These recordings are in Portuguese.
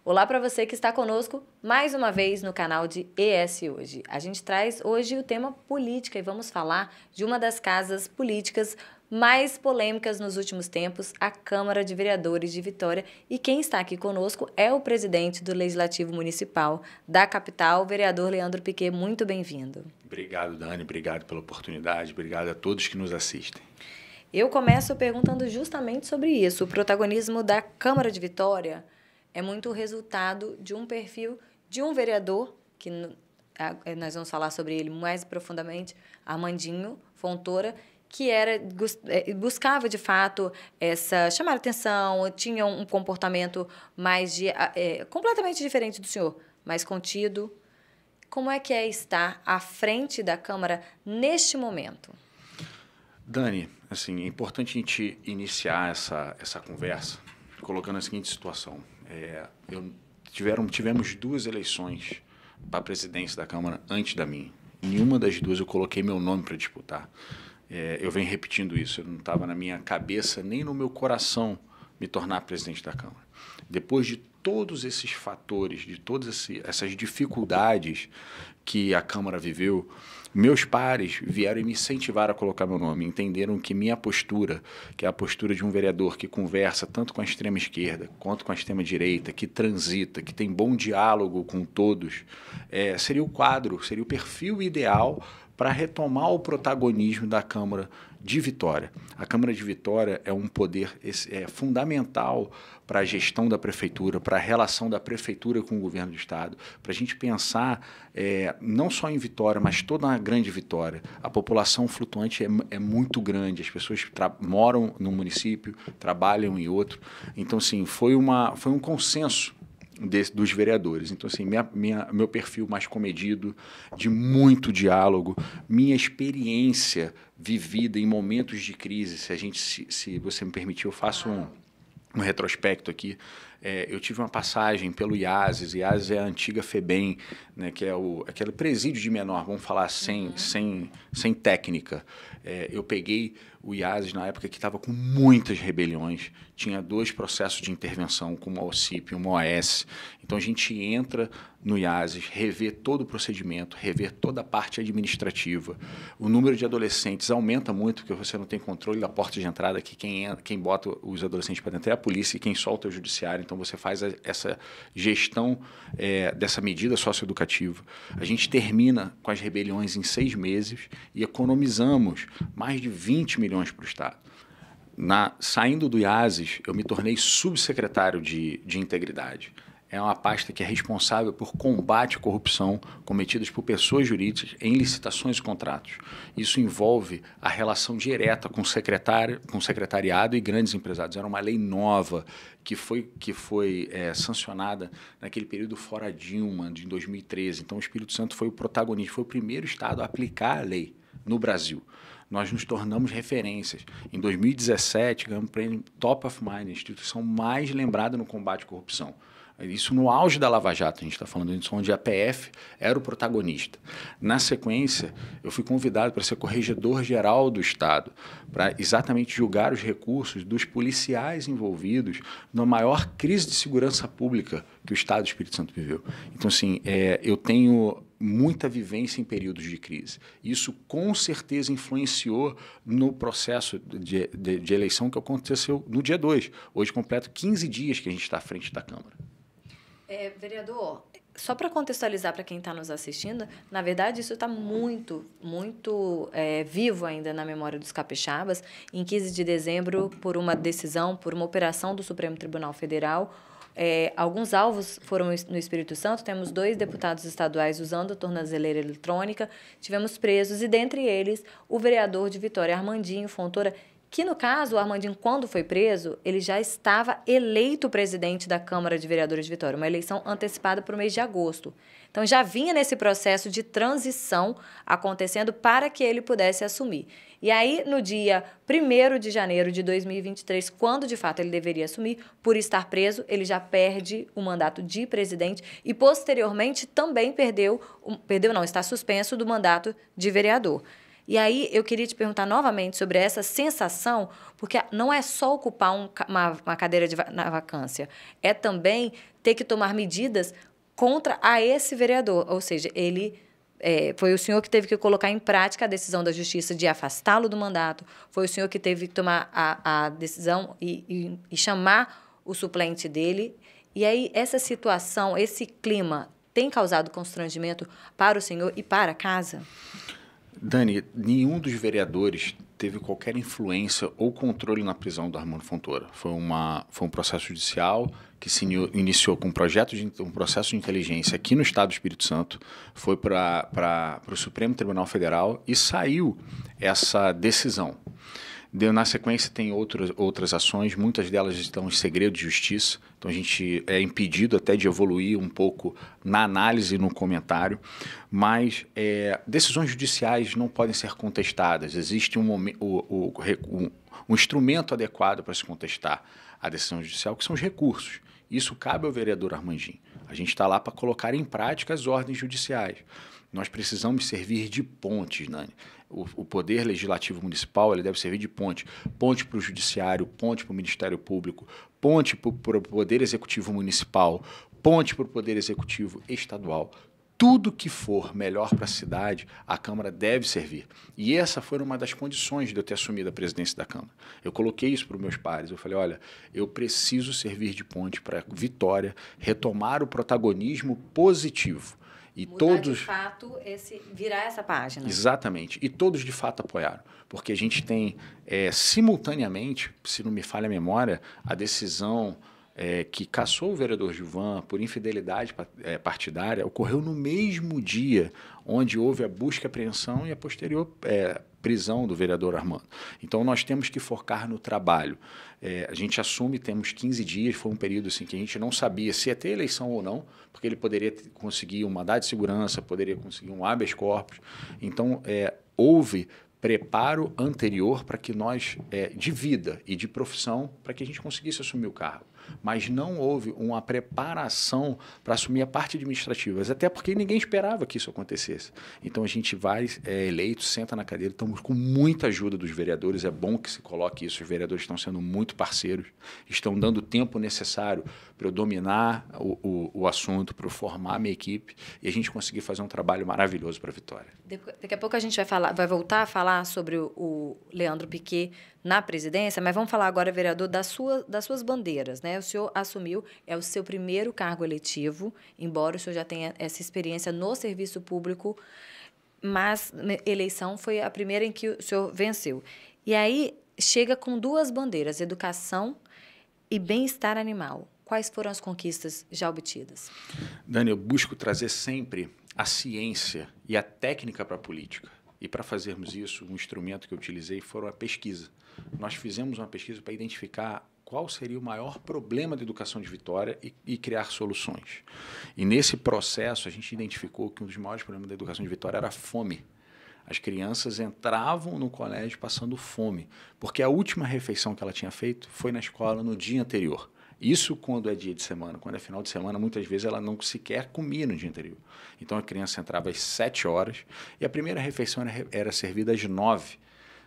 Olá para você que está conosco mais uma vez no canal de ES Hoje. A gente traz hoje o tema política e vamos falar de uma das casas políticas mais polêmicas nos últimos tempos, a Câmara de Vereadores de Vitória. E quem está aqui conosco é o presidente do Legislativo Municipal da capital, o vereador Leandro Piquet. Muito bem-vindo. Obrigado, Dani. Obrigado pela oportunidade. Obrigado a todos que nos assistem. Eu começo perguntando justamente sobre isso. O protagonismo da Câmara de Vitória é muito o resultado de um perfil de um vereador, que nós vamos falar sobre ele mais profundamente, Armandinho Fontoura, que buscava, de fato, chamar atenção, tinha um comportamento completamente diferente do senhor, mais contido. Como é que é estar à frente da Câmara neste momento? Dani, assim, é importante a gente iniciar essa conversa colocando a seguinte situação. Tivemos duas eleições para a presidência da Câmara antes da minha. Em nenhuma das duas eu coloquei meu nome para disputar. Eu venho repetindo isso, eu não estava na minha cabeça nem no meu coração me tornar presidente da Câmara. Depois de todos esses fatores, de todas essas dificuldades que a Câmara viveu, meus pares vieram e me incentivaram a colocar meu nome. Entenderam que minha postura, que é a postura de um vereador que conversa tanto com a extrema esquerda quanto com a extrema direita, que transita, que tem bom diálogo com todos, seria o quadro, seria o perfil ideal para retomar o protagonismo da Câmara de Vitória. A Câmara de Vitória é um poder fundamental para a gestão da prefeitura, para a relação da prefeitura com o governo do estado, para a gente pensar não só em Vitória, mas toda uma grande Vitória. A população flutuante é muito grande, as pessoas moram num município, trabalham em outro. Então, assim, foi um consenso dos vereadores. Então, assim, meu perfil mais comedido, de muito diálogo, minha experiência vivida em momentos de crise, se você me permitir, eu faço um retrospecto aqui. Eu tive uma passagem pelo IASES. IASES é a antiga FEBEM, né, que é aquele presídio de menor, vamos falar sem técnica. Eu peguei o IASES na época que estava com muitas rebeliões, tinha 2 processos de intervenção, com uma OCIP e uma OAS. Então a gente entra no IASES, revê todo o procedimento, revê toda a parte administrativa. O número de adolescentes aumenta muito, porque você não tem controle da porta de entrada, que quem bota os adolescentes para dentro é a polícia e quem solta é o judiciário. Então você faz essa gestão dessa medida socioeducativa. A gente termina com as rebeliões em 6 meses e economizamos mais de 20 milhões para o Estado. Saindo do IASES, eu me tornei subsecretário de integridade. É uma pasta que é responsável por combate à corrupção cometidas por pessoas jurídicas em licitações e contratos. Isso envolve a relação direta com o secretariado e grandes empresários. Era uma lei nova que foi sancionada naquele período fora Dilma, de 2013. Então, o Espírito Santo foi o protagonista, foi o primeiro estado a aplicar a lei no Brasil. Nós nos tornamos referências. Em 2017, ganhamos o prêmio Top of Mind, a instituição mais lembrada no combate à corrupção. Isso no auge da Lava Jato, a gente está falando disso, onde a PF era o protagonista. Na sequência, eu fui convidado para ser corregedor-geral do Estado, para exatamente julgar os recursos dos policiais envolvidos na maior crise de segurança pública que o Estado do Espírito Santo viveu. Então, assim, eu tenho muita vivência em períodos de crise. Isso, com certeza, influenciou no processo de eleição que aconteceu no dia 2. Hoje, completo 15 dias que a gente está à frente da Câmara. Vereador, só para contextualizar para quem está nos assistindo, na verdade isso está muito vivo ainda na memória dos capixabas. Em 15 de dezembro, por uma decisão, por uma operação do Supremo Tribunal Federal, alguns alvos foram no Espírito Santo. Temos 2 deputados estaduais usando a tornozeleira eletrônica, tivemos presos e, dentre eles, o vereador de Vitória, Armandinho Fontoura, que, no caso, o Armandinho, quando foi preso, ele já estava eleito presidente da Câmara de Vereadores de Vitória, uma eleição antecipada para o mês de agosto. Então, já vinha nesse processo de transição acontecendo para que ele pudesse assumir. E aí, no dia 1º de janeiro de 2023, quando, de fato, ele deveria assumir, por estar preso, ele já perde o mandato de presidente e, posteriormente, também está suspenso do mandato de vereador. E aí eu queria te perguntar novamente sobre essa sensação, porque não é só ocupar uma cadeira na vacância, é também ter que tomar medidas contra a esse vereador, ou seja, ele foi o senhor que teve que colocar em prática a decisão da Justiça de afastá-lo do mandato, foi o senhor que teve que tomar a decisão e chamar o suplente dele. E aí essa situação, esse clima, tem causado constrangimento para o senhor e para a casa? Dani, nenhum dos vereadores teve qualquer influência ou controle na prisão do Armando Fontoura. Foi um processo judicial que se iniciou com um processo de inteligência aqui no Estado do Espírito Santo, foi para o Supremo Tribunal Federal e saiu essa decisão. Na sequência, tem outras ações, muitas delas estão em segredo de justiça, então a gente é impedido até de evoluir um pouco na análise e no comentário, mas decisões judiciais não podem ser contestadas, existe um instrumento adequado para se contestar a decisão judicial, que são os recursos. Isso cabe ao vereador Armandinho. A gente está lá para colocar em prática as ordens judiciais. Nós precisamos servir de pontes, Nani. O Poder Legislativo Municipal ele deve servir de ponte. Ponte para o Judiciário, ponte para o Ministério Público, ponte para o Poder Executivo Municipal, ponte para o Poder Executivo Estadual. Tudo que for melhor para a cidade, a Câmara deve servir. E essa foi uma das condições de eu ter assumido a presidência da Câmara. Eu coloquei isso para os meus pares. Eu falei, olha, eu preciso servir de ponte para Vitória retomar o protagonismo positivo. E mudar todos, de fato, virar essa página. Exatamente. E todos de fato apoiaram. Porque a gente tem, simultaneamente, se não me falha a memória, a decisão que cassou o vereador Gilvan por infidelidade partidária ocorreu no mesmo dia onde houve a busca e apreensão e a posterior prisão do vereador Armando. Então, nós temos que focar no trabalho. A gente assume, temos 15 dias, foi um período assim, que a gente não sabia se ia ter eleição ou não, porque ele poderia conseguir um mandado de segurança, poderia conseguir um habeas corpus. Então, houve preparo anterior para que nós, de vida e de profissão, para que a gente conseguisse assumir o cargo. Mas não houve uma preparação para assumir a parte administrativa, até porque ninguém esperava que isso acontecesse. Então a gente vai eleito, senta na cadeira, estamos com muita ajuda dos vereadores, é bom que se coloque isso, os vereadores estão sendo muito parceiros, estão dando o tempo necessário para eu dominar o assunto, para eu formar a minha equipe e a gente conseguir fazer um trabalho maravilhoso para a Vitória. Daqui a pouco a gente vai voltar a falar sobre o Leandro Piquet na presidência, mas vamos falar agora, vereador, das suas bandeiras, né? O senhor assumiu, é o seu primeiro cargo eletivo, embora o senhor já tenha essa experiência no serviço público, mas a eleição foi a primeira em que o senhor venceu. E aí chega com duas bandeiras, educação e bem-estar animal. Quais foram as conquistas já obtidas? Dani, eu busco trazer sempre a ciência e a técnica para a política. E para fazermos isso, um instrumento que eu utilizei foi a pesquisa. Nós fizemos uma pesquisa para identificar qual seria o maior problema da educação de Vitória e criar soluções. E nesse processo, a gente identificou que um dos maiores problemas da educação de Vitória era a fome. As crianças entravam no colégio passando fome, porque a última refeição que ela tinha feito foi na escola no dia anterior. Isso quando é dia de semana. Quando é final de semana, muitas vezes ela não sequer comia no dia anterior. Então a criança entrava às 7 horas e a primeira refeição era servida às 9.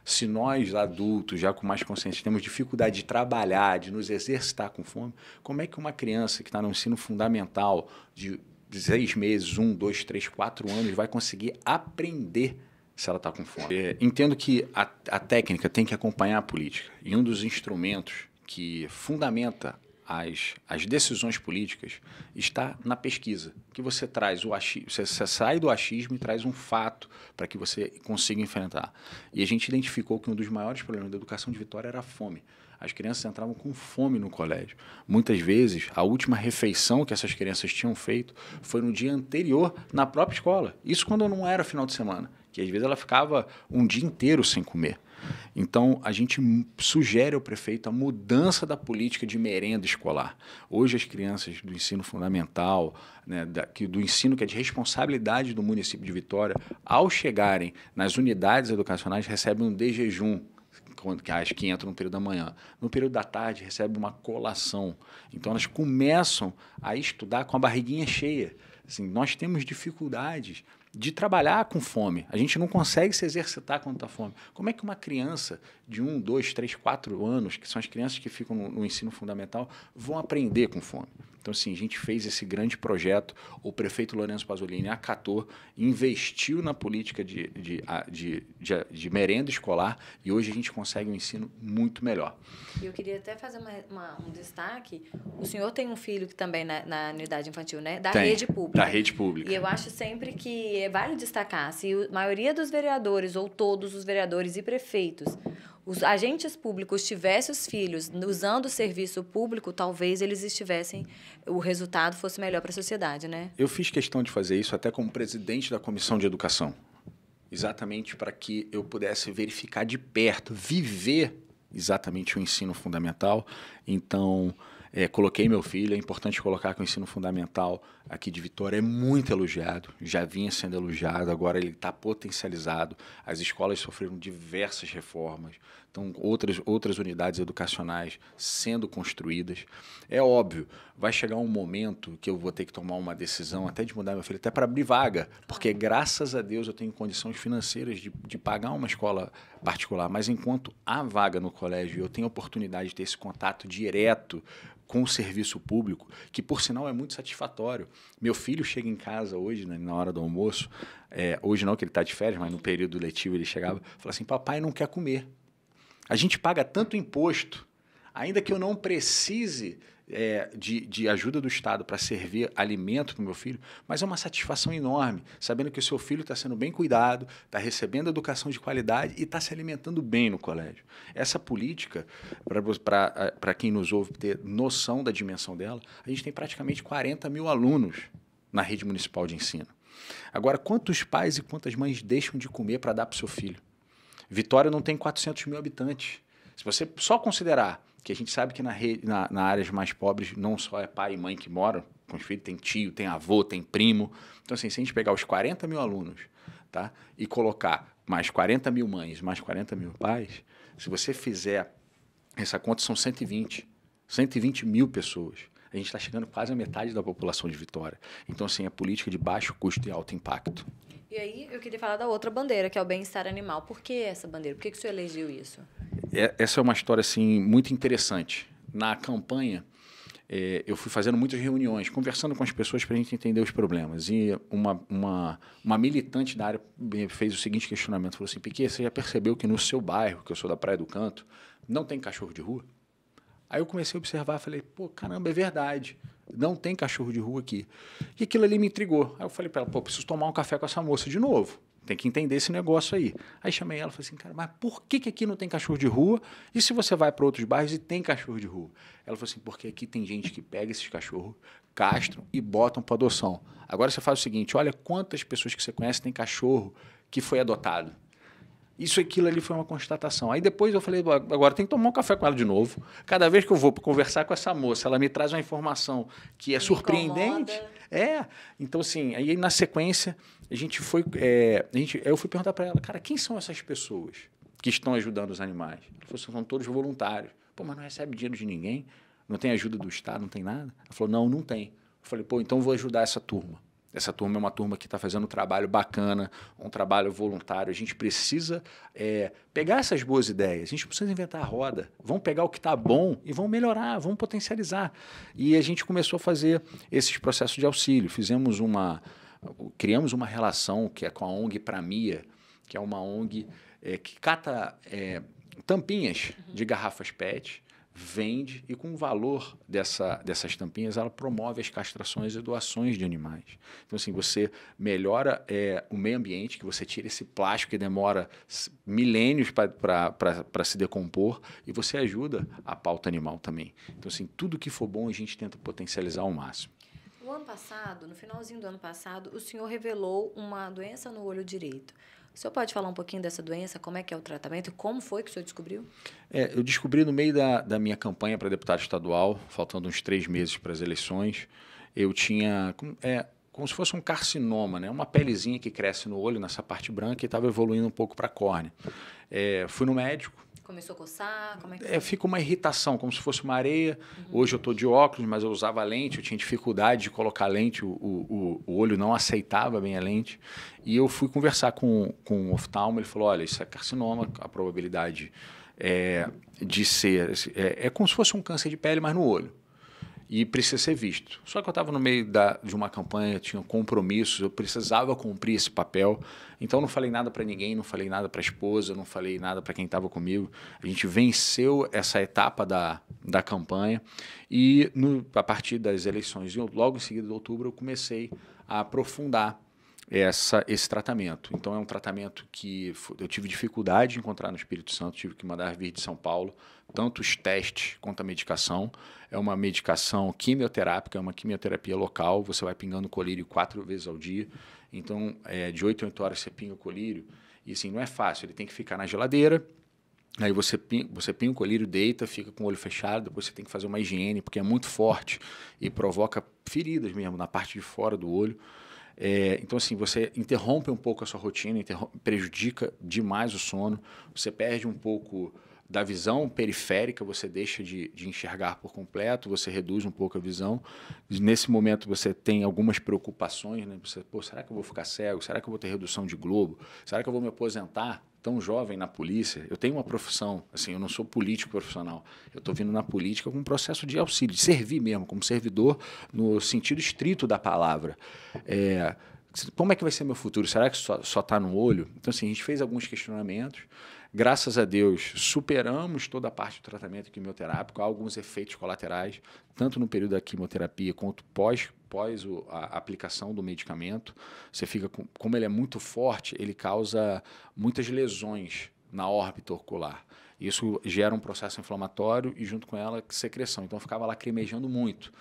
Se nós, adultos, já com mais consciência, temos dificuldade de trabalhar, de nos exercitar com fome, como é que uma criança que está no ensino fundamental de 6 meses, 1, 2, 3, 4 anos, vai conseguir aprender se ela está com fome? Entendo que a técnica tem que acompanhar a política. E um dos instrumentos que fundamenta as decisões políticas está na pesquisa, que você traz você sai do achismo e traz um fato para que você consiga enfrentar. E a gente identificou que um dos maiores problemas da educação de Vitória era a fome. As crianças entravam com fome no colégio. Muitas vezes, a última refeição que essas crianças tinham feito foi no dia anterior, na própria escola. Isso quando não era final de semana, que às vezes ela ficava um dia inteiro sem comer. Então, a gente sugere ao prefeito a mudança da política de merenda escolar. Hoje, as crianças do ensino fundamental, né, do ensino que é de responsabilidade do município de Vitória, ao chegarem nas unidades educacionais, recebem um de jejum, as que entram no período da manhã. No período da tarde, recebem uma colação. Então, elas começam a estudar com a barriguinha cheia. Assim, nós temos dificuldades de trabalhar com fome. A gente não consegue se exercitar quando está fome. Como é que uma criança de 1, 2, 3, 4 anos, que são as crianças que ficam no ensino fundamental, vão aprender com fome? Então, assim, a gente fez esse grande projeto, o prefeito Lourenço Pasolini acatou, investiu na política de merenda escolar e hoje a gente consegue um ensino muito melhor. Eu queria até fazer um destaque. O senhor tem um filho que também na unidade infantil, né? Da rede pública. Da rede pública. E eu acho sempre que vale destacar, se a maioria dos vereadores ou todos os vereadores e prefeitos, os agentes públicos tivessem os filhos usando o serviço público, talvez eles estivessem, o resultado fosse melhor para a sociedade, né? Eu fiz questão de fazer isso até como presidente da Comissão de Educação, exatamente para que eu pudesse verificar de perto, viver exatamente o ensino fundamental. Então, coloquei meu filho, é importante colocar que o ensino fundamental aqui de Vitória é muito elogiado, já vinha sendo elogiado, agora ele está potencializado, as escolas sofreram diversas reformas, então outras unidades educacionais sendo construídas. É óbvio, vai chegar um momento que eu vou ter que tomar uma decisão até de mudar meu filho, até para abrir vaga, porque graças a Deus eu tenho condições financeiras de pagar uma escola particular, mas enquanto há vaga no colégio e eu tenho oportunidade de ter esse contato direto com o serviço público, que por sinal é muito satisfatório. Meu filho chega em casa hoje, né, na hora do almoço, hoje não que ele está de férias, mas no período letivo ele chegava e falava assim, papai não quer comer. A gente paga tanto imposto, ainda que eu não precise de ajuda do Estado para servir alimento para o meu filho, mas é uma satisfação enorme, sabendo que o seu filho está sendo bem cuidado, está recebendo educação de qualidade e está se alimentando bem no colégio. Essa política, para quem nos ouve ter noção da dimensão dela, a gente tem praticamente 40 mil alunos na rede municipal de ensino. Agora, quantos pais e quantas mães deixam de comer para dar para o seu filho? Vitória não tem 400 mil habitantes. Se você só considerar que a gente sabe que na áreas mais pobres não só é pai e mãe que moram com os filhos, tem tio, tem avô, tem primo. Então, assim, se a gente pegar os 40 mil alunos, tá, e colocar mais 40 mil mães, mais 40 mil pais, se você fizer essa conta, são 120 mil pessoas. A gente está chegando quase a metade da população de Vitória. Então, assim, é política de baixo custo e alto impacto. E aí, eu queria falar da outra bandeira, que é o bem-estar animal. Por que essa bandeira? Por que o senhor elegeu isso? Essa é uma história assim, muito interessante. Na campanha, eu fui fazendo muitas reuniões, conversando com as pessoas para a gente entender os problemas. E uma militante da área fez o seguinte questionamento, falou assim, Piquet, você já percebeu que no seu bairro, que eu sou da Praia do Canto, não tem cachorro de rua? Aí eu comecei a observar, falei, pô, caramba, é verdade. Não tem cachorro de rua aqui. E aquilo ali me intrigou. Aí eu falei para ela, pô, preciso tomar um café com essa moça de novo. Tem que entender esse negócio aí. Aí chamei ela e falei assim, cara, mas por que aqui não tem cachorro de rua? E se você vai para outros bairros e tem cachorro de rua? Ela falou assim, porque aqui tem gente que pega esses cachorros, castram e botam para adoção. Agora você faz o seguinte, olha quantas pessoas que você conhece tem cachorro que foi adotado. Isso, aquilo ali foi uma constatação. Aí depois eu falei, agora tem que tomar um café com ela de novo. Cada vez que eu vou conversar com essa moça, ela me traz uma informação que é surpreendente. Então, assim, aí na sequência, eu fui perguntar para ela, cara, quem são essas pessoas que estão ajudando os animais? Ela falou, são todos voluntários. Pô, mas não recebe dinheiro de ninguém? Não tem ajuda do Estado, não tem nada? Ela falou, não tem. Eu falei, pô, então vou ajudar essa turma. Essa turma é uma turma que está fazendo um trabalho bacana, um trabalho voluntário. A gente precisa pegar essas boas ideias, a gente precisa inventar a roda. Vamos pegar o que está bom e vamos melhorar, vamos potencializar. E a gente começou a fazer esses processos de auxílio. Criamos uma relação que é com a ONG Pramia, que é uma ONG que cata tampinhas de garrafas PET, vende e com o valor dessas tampinhas ela promove as castrações e doações de animais. Então, assim, você melhora o meio ambiente, que você tira esse plástico que demora milênios para se decompor e você ajuda a pauta animal também. Então, assim, tudo que for bom a gente tenta potencializar ao máximo. No ano passado, no finalzinho do ano passado, o senhor revelou uma doença no olho direito. O senhor pode falar um pouquinho dessa doença, como é que é o tratamento e como foi que o senhor descobriu? Eu descobri no meio da minha campanha para deputado estadual, faltando uns 3 meses para as eleições, eu tinha como se fosse um carcinoma, né? Uma pelezinha que cresce no olho, nessa parte branca, e estava evoluindo um pouco para a córnea. Fui no médico. Começou a coçar? Como é que foi? Fica uma irritação, como se fosse uma areia. Hoje eu estou de óculos, mas eu usava lente, eu tinha dificuldade de colocar lente, o olho não aceitava bem a lente. E eu fui conversar com o oftalmo, ele falou, olha, isso é carcinoma, a probabilidade de ser... É como se fosse um câncer de pele, mas no olho. E precisa ser visto. Só que eu estava no meio de uma campanha, tinha compromissos, eu precisava cumprir esse papel. Então não falei nada para ninguém, não falei nada para a esposa, não falei nada para quem estava comigo. A gente venceu essa etapa da campanha e a partir das eleições, logo em seguida de outubro, eu comecei a aprofundar esse tratamento. Então é um tratamento que eu tive dificuldade de encontrar no Espírito Santo, tive que mandar vir de São Paulo, tanto os testes quanto a medicação. É uma medicação quimioterápica, é uma quimioterapia local, você vai pingando colírio 4 vezes ao dia, então de 8 a 8 horas você pinga o colírio, e assim, não é fácil, ele tem que ficar na geladeira, aí você pinga o colírio, deita, fica com o olho fechado, depois você tem que fazer uma higiene, porque é muito forte e provoca feridas mesmo na parte de fora do olho. Então, assim, você interrompe um pouco a sua rotina, prejudica demais o sono, você perde um pouco da visão periférica, você deixa de enxergar por completo, você reduz um pouco a visão. Nesse momento você tem algumas preocupações, né? Você, será que eu vou ficar cego? Será que eu vou ter redução de globo? Será que eu vou me aposentar tão jovem na polícia? Eu tenho uma profissão, assim, eu não sou político profissional, eu estou vindo na política com um processo de auxílio, de servir mesmo, como servidor no sentido estrito da palavra. Como é que vai ser meu futuro? Será que só está no olho? Então, assim, a gente fez alguns questionamentos. Graças a Deus, superamos toda a parte do tratamento quimioterápico. Há alguns efeitos colaterais, tanto no período da quimioterapia quanto pós a aplicação do medicamento. Você fica como ele é muito forte, ele causa muitas lesões na órbita ocular. Isso gera um processo inflamatório e, junto com ela, secreção. Então, eu ficava lacrimejando muito.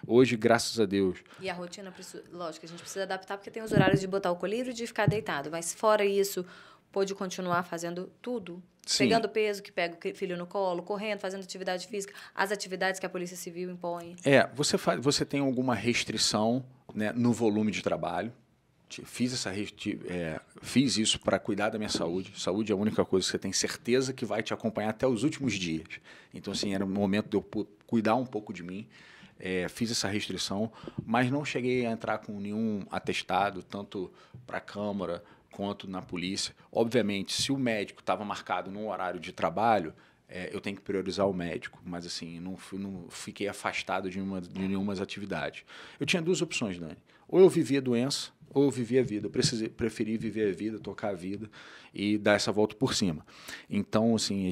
Hoje, graças a Deus... E a rotina, lógico, a gente precisa adaptar, porque tem os horários de botar o colírio e de ficar deitado. Mas, fora isso, pôde continuar fazendo tudo? Sim. Pegando peso, que pega o filho no colo, correndo, fazendo atividade física, as atividades que a Polícia Civil impõe. Você tem alguma restrição, né, no volume de trabalho. Fiz isso para cuidar da minha saúde. Saúde é a única coisa que você tem certeza que vai te acompanhar até os últimos dias. Então, assim, era o momento de eu cuidar um pouco de mim. Fiz essa restrição, mas não cheguei a entrar com nenhum atestado, tanto para a Câmara quanto na polícia. Obviamente, se o médico estava marcado num horário de trabalho, eu tenho que priorizar o médico, mas assim, não fiquei afastado de nenhuma atividade. Eu tinha duas opções, Dani. Ou eu vivia a doença, ou eu vivia a vida. Eu preferi viver a vida, tocar a vida e dar essa volta por cima. Então, assim,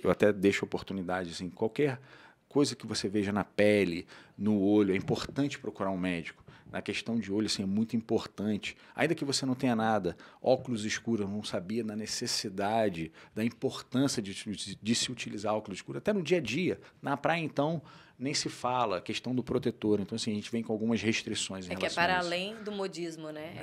eu até deixo a oportunidade, assim, qualquer coisa que você veja na pele, no olho, é importante procurar um médico. Na questão de olho, assim, é muito importante. Ainda que você não tenha nada, óculos escuros, eu não sabia da necessidade, da importância de se utilizar óculos escuros, até no dia a dia. Na praia, então, nem se fala, a questão do protetor. Então, assim, a gente vem com algumas restrições em relação a isso. É para além do modismo, né?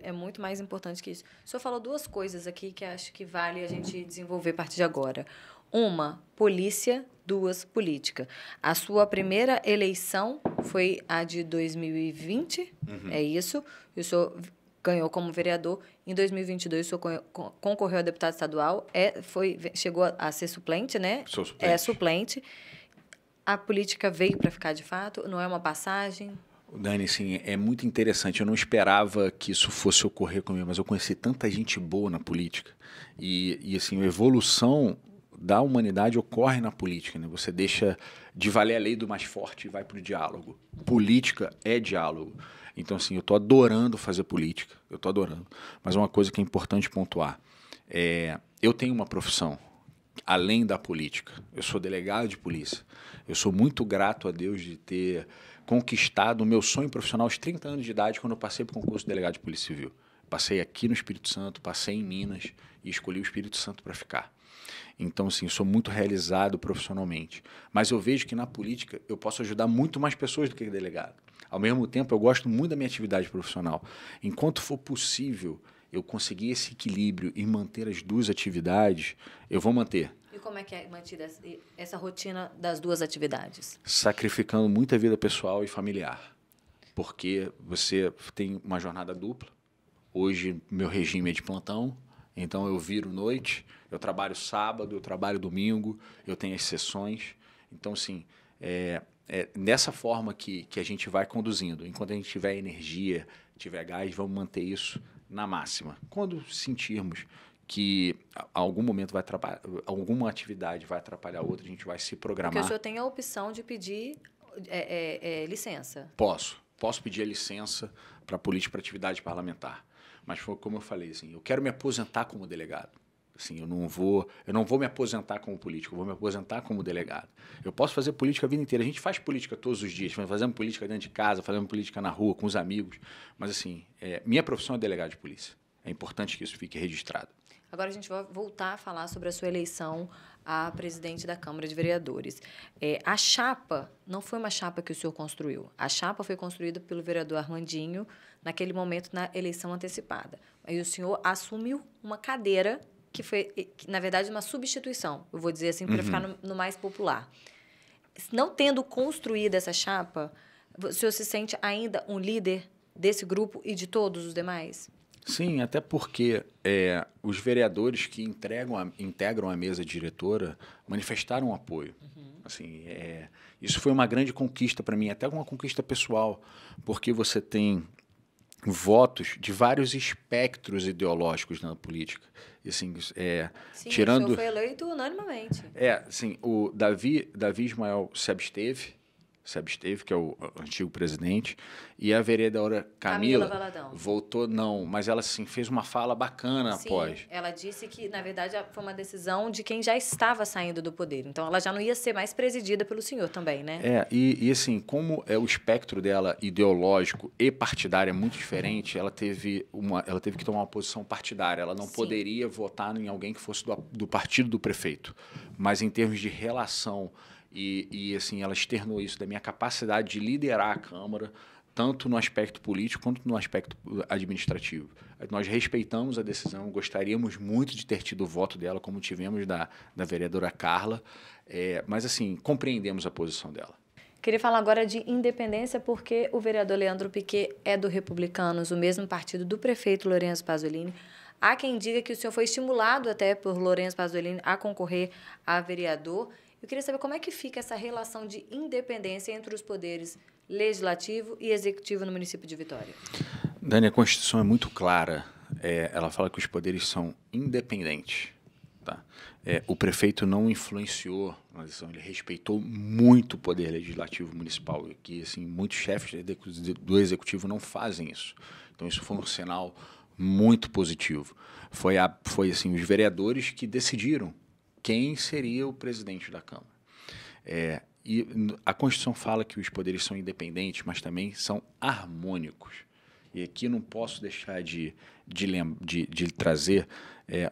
É muito mais importante que isso. O senhor falou duas coisas aqui que acho que vale a gente desenvolver a partir de agora. Uma, polícia. Duas, política. A sua primeira eleição foi a de 2020, é isso? E o senhor ganhou como vereador. Em 2022, o senhor concorreu a deputado estadual, chegou a ser suplente, né? Sou suplente. É suplente. A política veio para ficar de fato? Não é uma passagem? Dani, assim, é muito interessante. Eu não esperava que isso fosse ocorrer comigo, mas eu conheci tanta gente boa na política. E assim, a evolução da humanidade ocorre na política, né? Você deixa de valer a lei do mais forte e vai para o diálogo. Política é diálogo. Então, assim, eu estou adorando fazer política, eu estou adorando. Mas uma coisa que é importante pontuar, eu tenho uma profissão, além da política. Eu sou delegado de polícia. Eu sou muito grato a Deus de ter conquistado o meu sonho profissional aos 30 anos de idade, quando eu passei para o concurso de delegado de Polícia Civil. Passei aqui no Espírito Santo, passei em Minas e escolhi o Espírito Santo para ficar. Então, assim, eu sou muito realizado profissionalmente. Mas eu vejo que na política eu posso ajudar muito mais pessoas do que delegado. Ao mesmo tempo, eu gosto muito da minha atividade profissional. Enquanto for possível eu conseguir esse equilíbrio e manter as duas atividades, eu vou manter. E como é que é mantida essa rotina das duas atividades? Sacrificando muita vida pessoal e familiar. Porque você tem uma jornada dupla. Hoje, meu regime é de plantão. Então, eu viro noite, eu trabalho sábado, eu trabalho domingo, eu tenho as sessões. Então, assim, é nessa forma que a gente vai conduzindo. Enquanto a gente tiver energia, tiver gás, vamos manter isso na máxima. Quando sentirmos que algum momento alguma atividade vai atrapalhar a outra, a gente vai se programar. Porque o senhor tem a opção de pedir licença. Posso pedir a licença para política para atividade parlamentar. Mas foi como eu falei, assim, eu quero me aposentar como delegado. Assim, eu não vou me aposentar como político, eu vou me aposentar como delegado. Eu posso fazer política a vida inteira. A gente faz política todos os dias, fazemos política dentro de casa, fazemos política na rua, com os amigos. Mas, assim, minha profissão é delegado de polícia. É importante que isso fique registrado. Agora a gente vai voltar a falar sobre a sua eleição a presidente da Câmara de Vereadores. A chapa não foi uma chapa que o senhor construiu. A chapa foi construída pelo vereador Armandinho naquele momento na eleição antecipada. Aí o senhor assumiu uma cadeira que foi, na verdade, uma substituição. Eu vou dizer assim, para ficar no mais popular. Não tendo construído essa chapa, o senhor se sente ainda um líder desse grupo e de todos os demais? Sim, até porque os vereadores que integram a mesa diretora manifestaram apoio. Assim, isso foi uma grande conquista para mim, até uma conquista pessoal, porque você tem votos de vários espectros ideológicos na política. E, assim, Sim, tirando... o senhor foi eleito unanimamente. Assim, o Davi Ismael se absteve, que é o antigo presidente, e a vereadora Camila Valadão voltou não, mas ela assim, fez uma fala bacana após. Ela disse que, na verdade, foi uma decisão de quem já estava saindo do poder. Então, ela já não ia ser mais presidida pelo senhor também, né? E assim, como o espectro dela ideológico e partidário é muito diferente, ela teve que tomar uma posição partidária. Ela não poderia votar em alguém que fosse do partido do prefeito. Mas em termos de relação e assim, ela externou isso da minha capacidade de liderar a Câmara, tanto no aspecto político quanto no aspecto administrativo. Nós respeitamos a decisão, gostaríamos muito de ter tido o voto dela, como tivemos da vereadora Carla, mas assim, compreendemos a posição dela. Queria falar agora de independência, porque o vereador Leandro Piquet é do Republicanos, o mesmo partido do prefeito Lourenço Pasolini. Há quem diga que o senhor foi estimulado até por Lourenço Pasolini a concorrer a vereador. Eu queria saber como é que fica essa relação de independência entre os poderes legislativo e executivo no município de Vitória. Dani, a Constituição é muito clara. Ela fala que os poderes são independentes. Tá? O prefeito não influenciou na decisão, ele respeitou muito o poder legislativo municipal. E que, assim, muitos chefes do executivo não fazem isso. Então, isso foi um sinal muito positivo. Foi assim, os vereadores que decidiram quem seria o presidente da Câmara. E a Constituição fala que os poderes são independentes, mas também são harmônicos. E aqui não posso deixar de trazer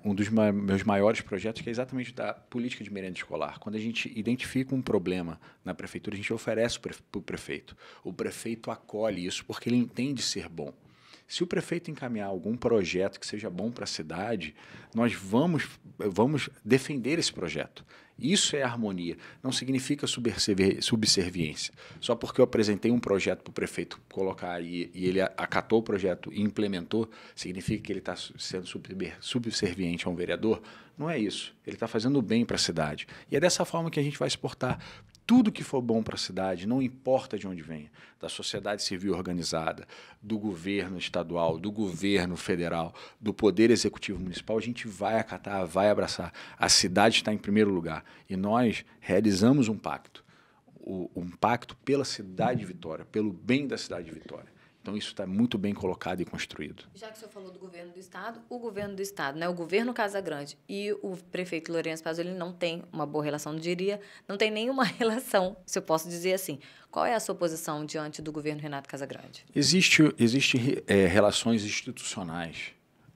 um dos meus maiores projetos, que é exatamente da política de merenda escolar. Quando a gente identifica um problema na prefeitura, a gente oferece para o prefeito. O prefeito acolhe isso porque ele entende ser bom. Se o prefeito encaminhar algum projeto que seja bom para a cidade, nós vamos defender esse projeto. Isso é harmonia, não significa subserviência. Só porque eu apresentei um projeto para o prefeito colocar e ele acatou o projeto e implementou, significa que ele está sendo subserviente a um vereador? Não é isso. Ele está fazendo bem para a cidade. E é dessa forma que a gente vai exportar tudo que for bom para a cidade, não importa de onde venha, da sociedade civil organizada, do governo estadual, do governo federal, do poder executivo municipal, a gente vai acatar, vai abraçar. A cidade está em primeiro lugar e nós realizamos um pacto, um pacto pela cidade de Vitória, pelo bem da cidade de Vitória. Então, isso está muito bem colocado e construído. Já que o senhor falou do governo do Estado, né, o governo Casagrande e o prefeito Lourenço Pasolini não tem uma boa relação, não diria, não tem nenhuma relação, se eu posso dizer assim. Qual é a sua posição diante do governo Renato Casagrande? Existem relações institucionais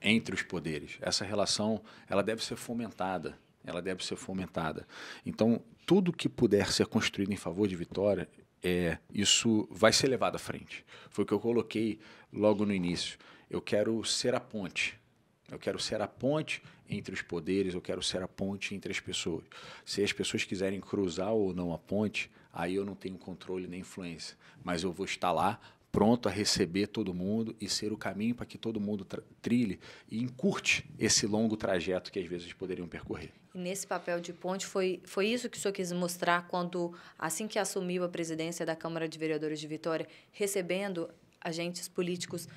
entre os poderes. Essa relação ela deve ser fomentada. Então, tudo que puder ser construído em favor de Vitória, isso vai ser levado à frente. Foi o que eu coloquei logo no início. Eu quero ser a ponte. Eu quero ser a ponte entre os poderes, eu quero ser a ponte entre as pessoas. Se as pessoas quiserem cruzar ou não a ponte, aí eu não tenho controle nem influência. Mas eu vou estar lá pronto a receber todo mundo e ser o caminho para que todo mundo trilhe e encurte esse longo trajeto que às vezes poderiam percorrer. E nesse papel de ponte, foi isso que o senhor quis mostrar quando, assim que assumiu a presidência da Câmara de Vereadores de Vitória, recebendo agentes políticos,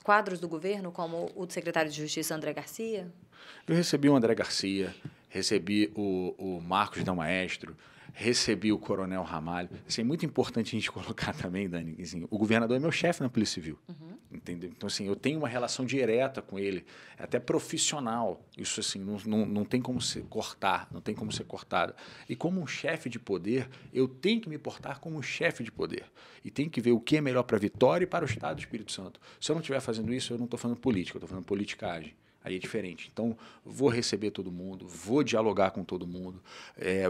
quadros do governo, como o secretário de Justiça, André Garcia? Eu recebi o André Garcia, recebi o Marcos Del Maestro, recebi o Coronel Ramalho. Assim, é muito importante a gente colocar também, Dani, assim, o governador é meu chefe na Polícia Civil. Entendeu? Então, assim, eu tenho uma relação direta com ele, até profissional. Isso, assim, não tem como se cortar, não tem como ser cortado. E como um chefe de poder, eu tenho que me portar como um chefe de poder. E tenho que ver o que é melhor para a Vitória e para o Estado do Espírito Santo. Se eu não estiver fazendo isso, eu não estou fazendo política, eu estou fazendo politicagem. Aí é diferente. Então, vou receber todo mundo, vou dialogar com todo mundo,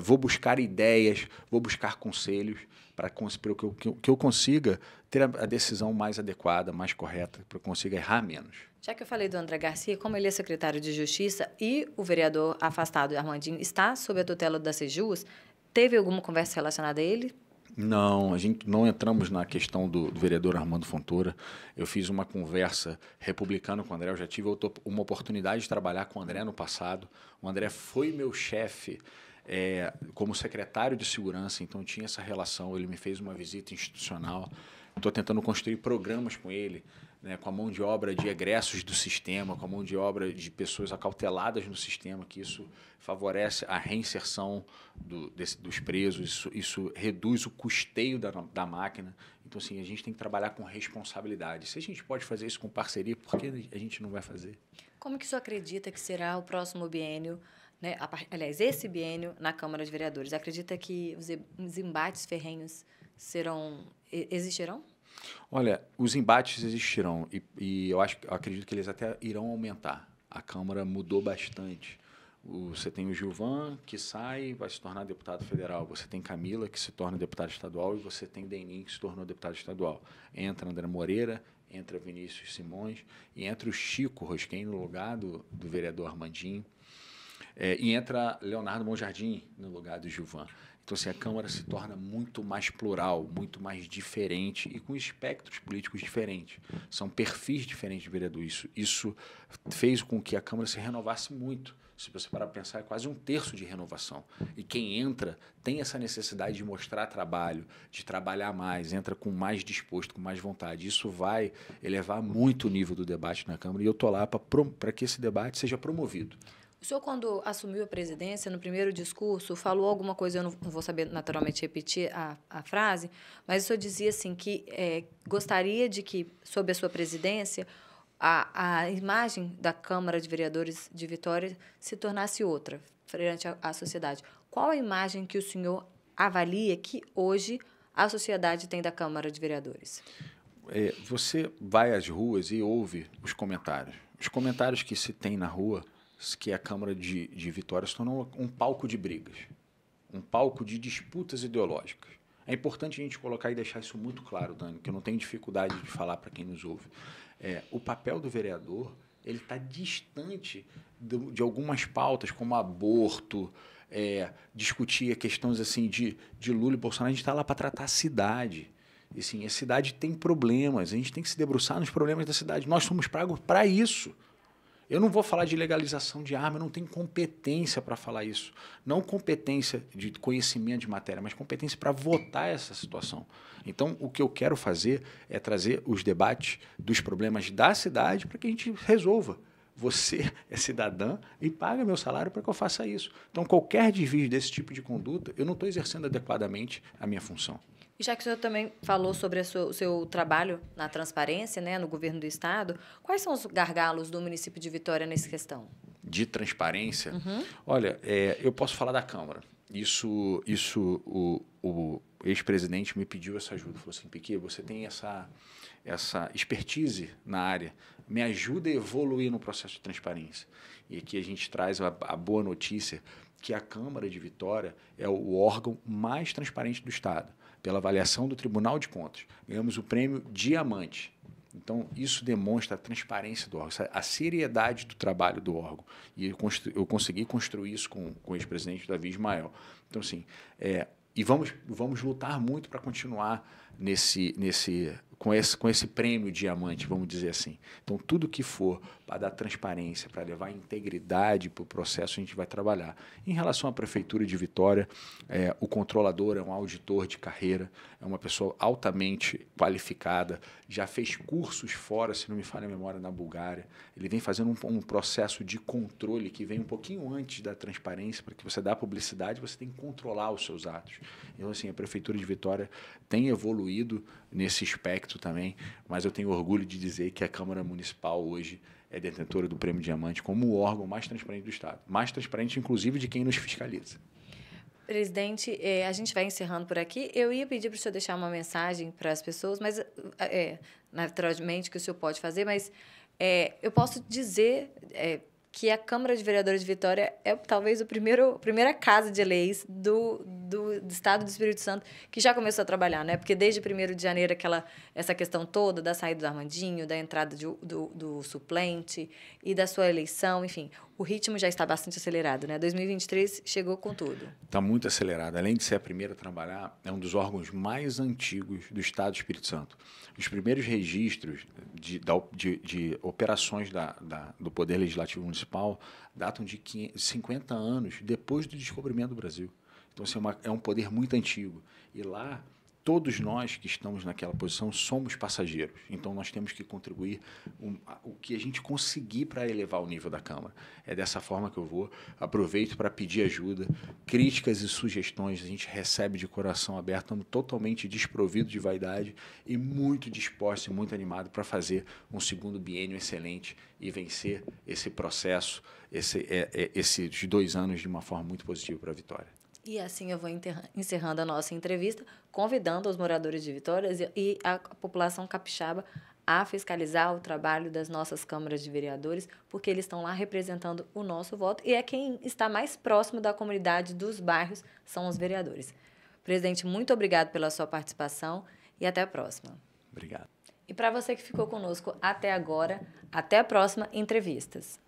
vou buscar ideias, vou buscar conselhos para que eu consiga ter a decisão mais adequada, mais correta, para que eu consiga errar menos. Já que eu falei do André Garcia, como ele é secretário de Justiça e o vereador afastado, Armandinho, está sob a tutela da Sejus, teve alguma conversa relacionada a ele? Não, a gente não entramos na questão do vereador Armando Fontoura. Eu fiz uma conversa republicana com o André, eu já tive uma oportunidade de trabalhar com o André no passado. O André foi meu chefe como secretário de segurança, então tinha essa relação, ele me fez uma visita institucional. Estou tentando construir programas com ele, né, com a mão de obra de egressos do sistema, com a mão de obra de pessoas acauteladas no sistema, que isso favorece a reinserção dos presos, isso reduz o custeio da máquina. Então, assim, a gente tem que trabalhar com responsabilidade. Se a gente pode fazer isso com parceria, por que a gente não vai fazer? Como que o senhor acredita que será o próximo biênio, né? Aliás, esse biênio na Câmara de Vereadores? Acredita que os embates ferrenhos existirão? Olha, os embates existirão e eu acredito que eles até irão aumentar. A Câmara mudou bastante. Você tem o Gilvan, que sai e vai se tornar deputado federal. Você tem Camila, que se torna deputada estadual, e você tem Denim, que se tornou deputado estadual. Entra André Moreira, entra Vinícius Simões, e entra o Chico Rosquen no lugar do vereador Armandinho, e entra Leonardo Monjardim no lugar do Gilvan. Então, assim, a Câmara se torna muito mais plural, muito mais diferente e com espectros políticos diferentes. São perfis diferentes de vereador. Isso fez com que a Câmara se renovasse muito. Se você parar para pensar, é quase um terço de renovação. E quem entra tem essa necessidade de mostrar trabalho, de trabalhar mais, entra com mais disposto, com mais vontade. Isso vai elevar muito o nível do debate na Câmara e eu estou lá para que esse debate seja promovido. O senhor, quando assumiu a presidência, no primeiro discurso, falou alguma coisa, eu não vou saber naturalmente repetir a frase, mas o senhor dizia assim que gostaria de que, sob a sua presidência, a imagem da Câmara de Vereadores de Vitória se tornasse outra frente à sociedade. Qual a imagem que o senhor avalia que hoje a sociedade tem da Câmara de Vereadores? Você vai às ruas e ouve os comentários. Os comentários que se tem na rua, que a Câmara de Vitória se tornou um palco de brigas, um palco de disputas ideológicas. É importante a gente colocar e deixar isso muito claro, Dani, que eu não tenho dificuldade de falar para quem nos ouve. O papel do vereador ele está distante de algumas pautas, como aborto, discutir questões assim de Lula e Bolsonaro. A gente está lá para tratar a cidade. E, assim, a cidade tem problemas, a gente tem que se debruçar nos problemas da cidade. Nós somos pagos para isso. Eu não vou falar de legalização de arma, eu não tenho competência para falar isso. Não competência de conhecimento de matéria, mas competência para votar essa situação. Então, o que eu quero fazer é trazer os debates dos problemas da cidade para que a gente resolva. Você é cidadã e paga meu salário para que eu faça isso. Então, qualquer desvio desse tipo de conduta, eu não estou exercendo adequadamente a minha função. E já que o senhor também falou sobre o seu trabalho na transparência, né, no governo do Estado, quais são os gargalos do município de Vitória nessa questão? De transparência? Olha, eu posso falar da Câmara. O ex-presidente me pediu essa ajuda. Falou assim, Piquet, você tem essa expertise na área, me ajuda a evoluir no processo de transparência. E aqui a gente traz a boa notícia que a Câmara de Vitória é o órgão mais transparente do Estado. Pela avaliação do Tribunal de Contas, ganhamos o prêmio Diamante. Então, isso demonstra a transparência do órgão, a seriedade do trabalho do órgão. E eu consegui construir isso com o ex-presidente Davi Ismael. Então, assim, e vamos lutar muito para continuar com esse prêmio diamante, vamos dizer assim. Então, tudo que for para dar transparência, para levar integridade para o processo, a gente vai trabalhar. Em relação à Prefeitura de Vitória, o controlador é um auditor de carreira, é uma pessoa altamente qualificada, já fez cursos fora, se não me falha a memória, na Bulgária. Ele vem fazendo um processo de controle que vem um pouquinho antes da transparência, para que você dá publicidade, você tem que controlar os seus atos. Então, assim, a Prefeitura de Vitória tem evoluído nesse aspecto também, mas eu tenho orgulho de dizer que a Câmara Municipal hoje é detentora do Prêmio Diamante como o órgão mais transparente do Estado. Mais transparente, inclusive, de quem nos fiscaliza. Presidente, a gente vai encerrando por aqui. Eu ia pedir para o senhor deixar uma mensagem para as pessoas, mas naturalmente que o senhor pode fazer, mas eu posso dizer que a Câmara de Vereadores de Vitória é talvez a primeira casa de leis do Estado do Espírito Santo que já começou a trabalhar, né? Porque desde 1º de janeiro, essa questão toda da saída do Armandinho, da entrada do suplente e da sua eleição, enfim, o ritmo já está bastante acelerado, né? 2023 chegou com tudo. Está muito acelerado. Além de ser a primeira a trabalhar, é um dos órgãos mais antigos do Estado do Espírito Santo. Os primeiros registros de operações do Poder Legislativo Municipal datam de 50 anos depois do descobrimento do Brasil. Então, assim, é um poder muito antigo. E lá, todos nós que estamos naquela posição somos passageiros. Então, nós temos que contribuir o que a gente conseguir para elevar o nível da Câmara. É dessa forma que eu vou. Aproveito para pedir ajuda, críticas e sugestões. A gente recebe de coração aberto, estamos totalmente desprovidos de vaidade e muito dispostos e muito animados para fazer um segundo biênio excelente e vencer esse processo, esses 2 anos de uma forma muito positiva para a Vitória. E assim eu vou encerrando a nossa entrevista, convidando os moradores de Vitória e a população capixaba a fiscalizar o trabalho das nossas câmaras de vereadores, porque eles estão lá representando o nosso voto e é quem está mais próximo da comunidade, dos bairros, são os vereadores. Presidente, muito obrigado pela sua participação e até a próxima. Obrigado. E para você que ficou conosco até agora, até a próxima Entrevistas.